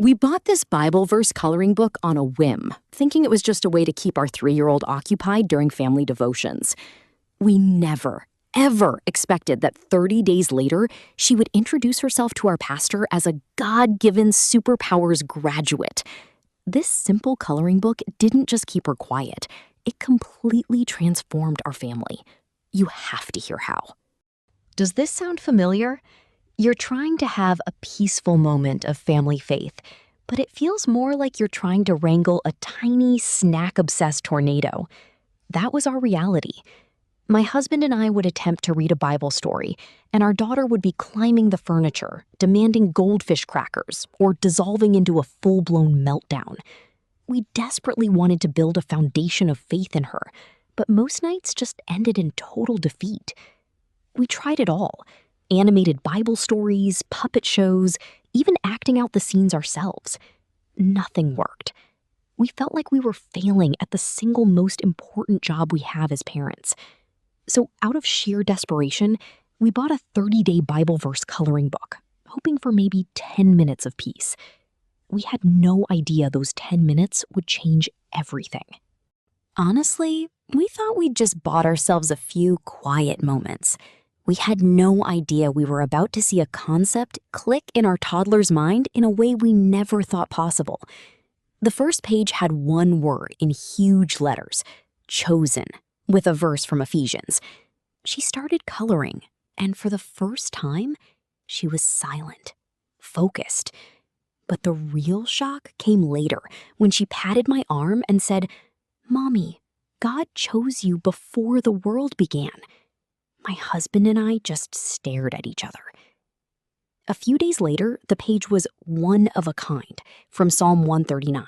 We bought this Bible verse coloring book on a whim, thinking it was just a way to keep our 3-year-old occupied during family devotions. We never, ever expected that 30 days later, she would introduce herself to our pastor as a God-Given Superpowers graduate. This simple coloring book didn't just keep her quiet, it completely transformed our family. You have to hear how. Does this sound familiar? You're trying to have a peaceful moment of family faith, but it feels more like you're trying to wrangle a tiny, snack-obsessed tornado. That was our reality. My husband and I would attempt to read a Bible story, and our daughter would be climbing the furniture, demanding goldfish crackers, or dissolving into a full-blown meltdown. We desperately wanted to build a foundation of faith in her, but most nights just ended in total defeat. We tried it all. Animated Bible stories, puppet shows, even acting out the scenes ourselves. Nothing worked. We felt like we were failing at the single most important job we have as parents. So out of sheer desperation, we bought a 30-day Bible verse coloring book, hoping for maybe 10 minutes of peace. We had no idea those 10 minutes would change everything. Honestly, we thought we'd just bought ourselves a few quiet moments. We had no idea we were about to see a concept click in our toddler's mind in a way we never thought possible. The first page had one word in huge letters, chosen, with a verse from Ephesians. She started coloring, and for the first time, she was silent, focused. But the real shock came later when she patted my arm and said, "Mommy, God chose you before the world began." My husband and I just stared at each other. A few days later, the page was one of a kind from Psalm 139.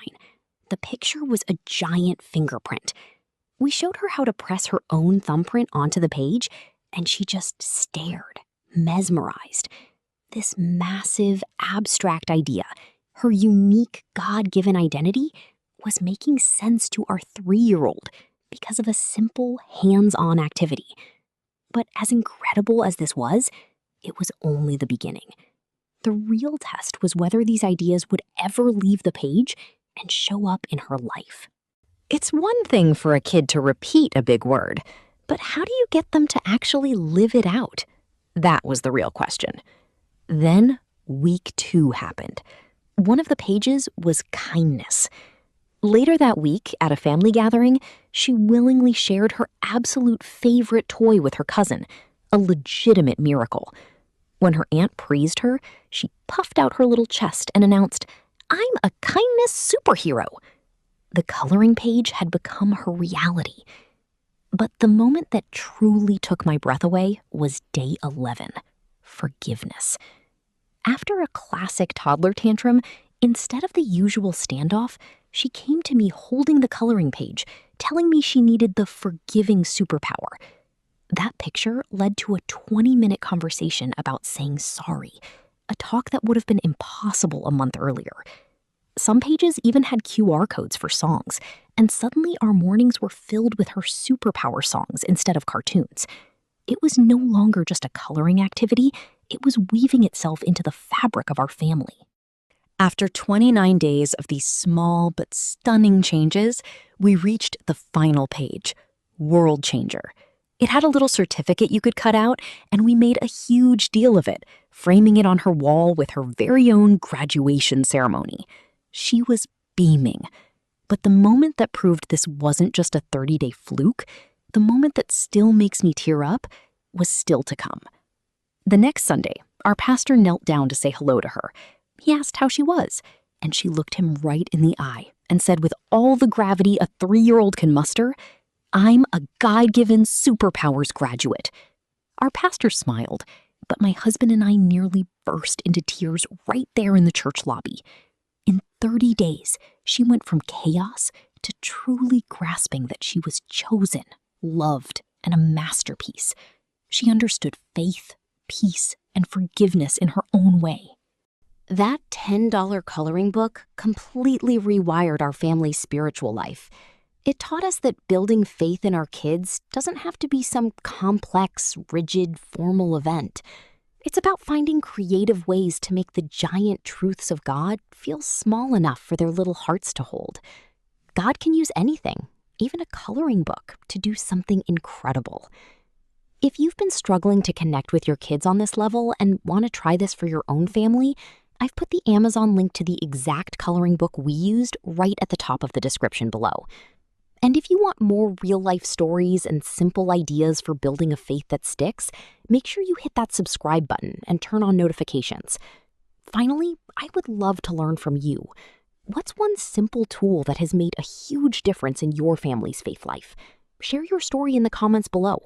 The picture was a giant fingerprint. We showed her how to press her own thumbprint onto the page, and she just stared, mesmerized. This massive, abstract idea, her unique God-given identity, was making sense to our 3-year-old because of a simple, hands-on activity. But as incredible as this was, it was only the beginning. The real test was whether these ideas would ever leave the page and show up in her life. It's one thing for a kid to repeat a big word, but how do you get them to actually live it out? That was the real question. Then week 2 happened. One of the pages was kindness. Later that week, at a family gathering, she willingly shared her absolute favorite toy with her cousin, a legitimate miracle. When her aunt praised her, she puffed out her little chest and announced, "I'm a kindness superhero." The coloring page had become her reality. But the moment that truly took my breath away was day 11, forgiveness. After a classic toddler tantrum, instead of the usual standoff, she came to me holding the coloring page, telling me she needed the forgiving superpower. That picture led to a 20-minute conversation about saying sorry, a talk that would have been impossible a month earlier. Some pages even had QR codes for songs, and suddenly our mornings were filled with her superpower songs instead of cartoons. It was no longer just a coloring activity, it was weaving itself into the fabric of our family. After 29 days of these small but stunning changes, we reached the final page, World Changer. It had a little certificate you could cut out, and we made a huge deal of it, framing it on her wall with her very own graduation ceremony. She was beaming. But the moment that proved this wasn't just a 30-day fluke, the moment that still makes me tear up, was still to come. The next Sunday, our pastor knelt down to say hello to her. He asked how she was, and she looked him right in the eye and said with all the gravity a 3-year-old can muster, "I'm a God-Given Superpowers graduate." Our pastor smiled, but my husband and I nearly burst into tears right there in the church lobby. In 30 days, she went from chaos to truly grasping that she was chosen, loved, and a masterpiece. She understood faith, peace, and forgiveness in her own way. That $10 coloring book completely rewired our family's spiritual life. It taught us that building faith in our kids doesn't have to be some complex, rigid, formal event. It's about finding creative ways to make the giant truths of God feel small enough for their little hearts to hold. God can use anything, even a coloring book, to do something incredible. If you've been struggling to connect with your kids on this level and want to try this for your own family, I've put the Amazon link to the exact coloring book we used right at the top of the description below. And if you want more real-life stories and simple ideas for building a faith that sticks, make sure you hit that subscribe button and turn on notifications. Finally, I would love to learn from you. What's one simple tool that has made a huge difference in your family's faith life? Share your story in the comments below.